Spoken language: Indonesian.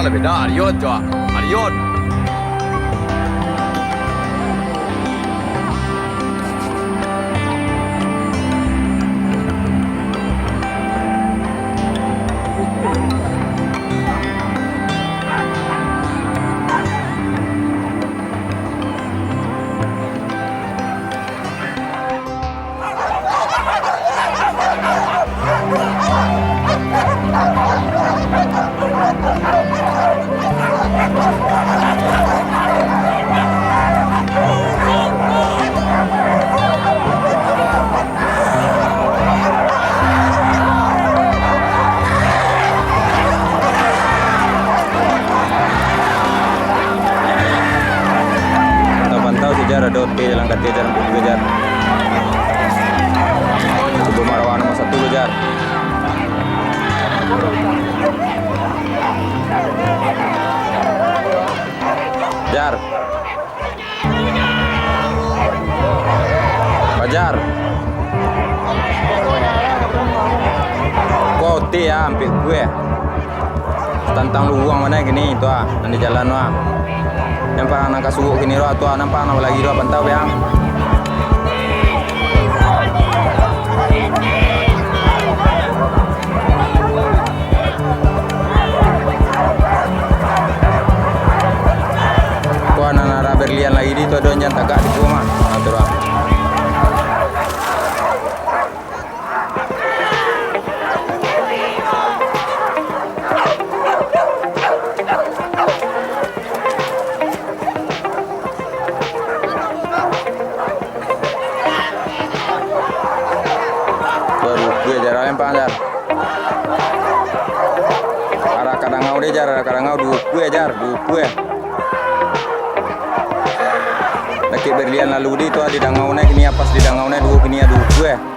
lebih dah Arion tu Arion. Ada OT jalan kaki jalan putih kejar. Ibu Marwah nomor 1 kejar. Jar. Fajar. Kau OT ya hampir gue. Tantang luang mana gini itu nanti jalan wah. Yang parang nang kasuguk kini roh tu nampak nama lagi roh pantau yang kau nara berlian lagi di tu ada yang tagak di rumah tu roh. Jar arah kadangau deh jar arah kadangau dua jar dua laki berlian lalu di tu di dangau naik ini pas di dangau naik dua kini dua